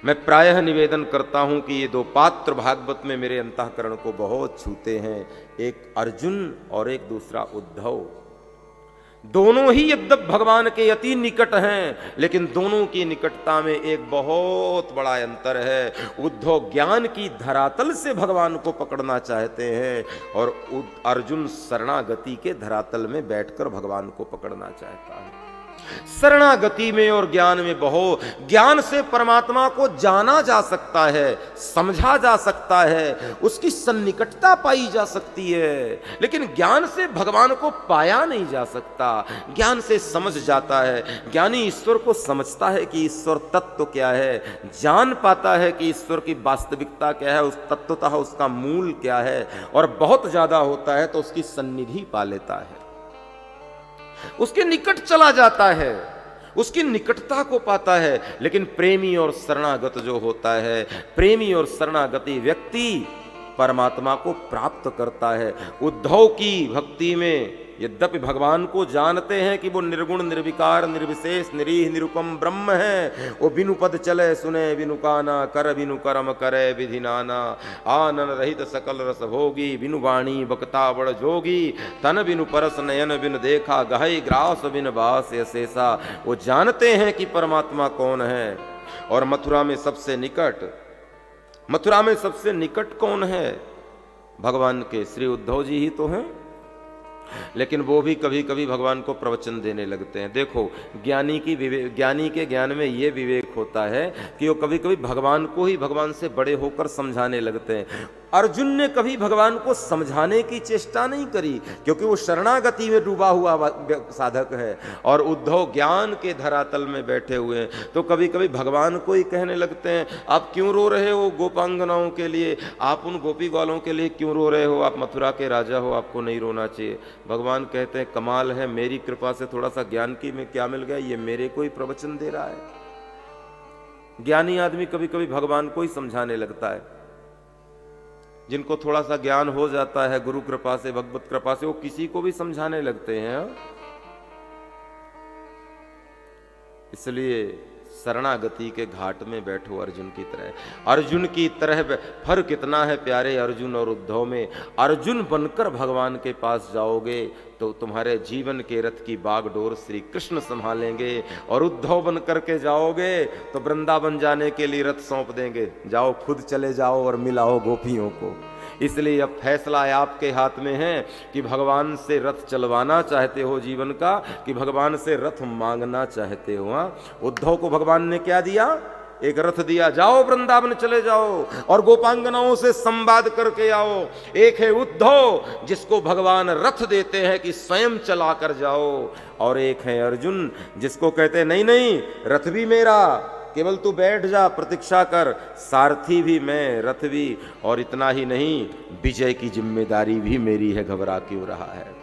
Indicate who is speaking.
Speaker 1: मैं प्रायः निवेदन करता हूं कि ये दो पात्र भागवत में मेरे अंतःकरण को बहुत छूते हैं, एक अर्जुन और एक दूसरा उद्धव। दोनों ही यद्यप भगवान के अति निकट हैं, लेकिन दोनों की निकटता में एक बहुत बड़ा अंतर है। उद्धव ज्ञान की धरातल से भगवान को पकड़ना चाहते हैं और अर्जुन शरणागति के धरातल में बैठकर भगवान को पकड़ना चाहता है। शरणागति में और ज्ञान में ज्ञान से परमात्मा को जाना जा सकता है, समझा जा सकता है, उसकी सन्निकटता पाई जा सकती है, लेकिन ज्ञान से भगवान को पाया नहीं जा सकता। ज्ञान से समझ जाता है, ज्ञानी ईश्वर को समझता है कि ईश्वर तत्व क्या है, जान पाता है कि ईश्वर की वास्तविकता क्या है, उस तत्वतः उसका मूल क्या है, और बहुत ज्यादा होता है तो उसकी सन्निधि पा लेता है, उसके निकट चला जाता है, उसकी निकटता को पाता है। लेकिन प्रेमी और शरणागत जो होता है, प्रेमी और शरणागति व्यक्ति परमात्मा को प्राप्त करता है। उद्धव की भक्ति में यद्यपि भगवान को जानते हैं कि वो निर्गुण निर्विकार निर्विशेष निरीह निरुपम ब्रह्म है, वो बिनु पद चले सुने बिनु काना, कर बिनु कर्म करे विधि नाना, आनन रहित सकल रस भोगी, बिनु वाणी बकता बड़ जोगी, तन बिनु परस नयन बिनु देखा, गहई ग्रास बिन बास शेषा। वो जानते हैं कि परमात्मा कौन है। और मथुरा में सबसे निकट कौन है? भगवान के श्री उद्धव जी ही तो हैं। लेकिन वो भी कभी कभी भगवान को प्रवचन देने लगते हैं। देखो, ज्ञानी के ज्ञान में ये विवेक होता है कि वो कभी कभी भगवान को ही भगवान से बड़े होकर समझाने लगते हैं। अर्जुन ने कभी भगवान को समझाने की चेष्टा नहीं करी, क्योंकि वो शरणागति में डूबा हुआ साधक है और उद्धव ज्ञान के धरातल में बैठे हुए हैं। तो कभी कभी भगवान को ही कहने लगते हैं, आप क्यों रो रहे हो गोपांगनाओं के लिए, आप उन गोपी ग्वालों के लिए क्यों रो रहे हो, आप मथुरा के राजा हो, आपको नहीं रोना चाहिए। भगवान कहते हैं, कमाल है, मेरी कृपा से थोड़ा सा ज्ञान की में क्या मिल गया, ये मेरे को ही प्रवचन दे रहा है। ज्ञानी आदमी कभी कभी भगवान को ही समझाने लगता है। जिनको थोड़ा सा ज्ञान हो जाता है गुरु कृपा से, भगवत कृपा से, वो किसी को भी समझाने लगते हैं। इसलिए शरणागति के घाट में बैठो अर्जुन की तरह। अर्जुन की तरह फर्क कितना है प्यारे अर्जुन और उद्धव में। अर्जुन बनकर भगवान के पास जाओगे तो तुम्हारे जीवन के रथ की बागडोर श्री कृष्ण संभालेंगे, और उद्धव बन करके जाओगे तो वृंदावन जाने के लिए रथ सौंप देंगे, जाओ खुद चले जाओ और मिलाओ गोपियों को। इसलिए अब फैसला आपके हाथ में है कि भगवान से रथ चलवाना चाहते हो जीवन का, कि भगवान से रथ मांगना चाहते हो। उद्धव को भगवान ने क्या दिया? एक रथ दिया, जाओ वृंदावन चले जाओ और गोपांगनाओं से संवाद करके आओ। एक है उद्धव जिसको भगवान रथ देते हैं कि स्वयं चला कर जाओ, और एक है अर्जुन जिसको कहते हैं नहीं नहीं, रथ भी मेरा, केवल तू बैठ जा, प्रतीक्षा कर, सारथी भी मैं, रथ भी, और इतना ही नहीं, विजय की जिम्मेदारी भी मेरी है, घबरा क्यों रहा है।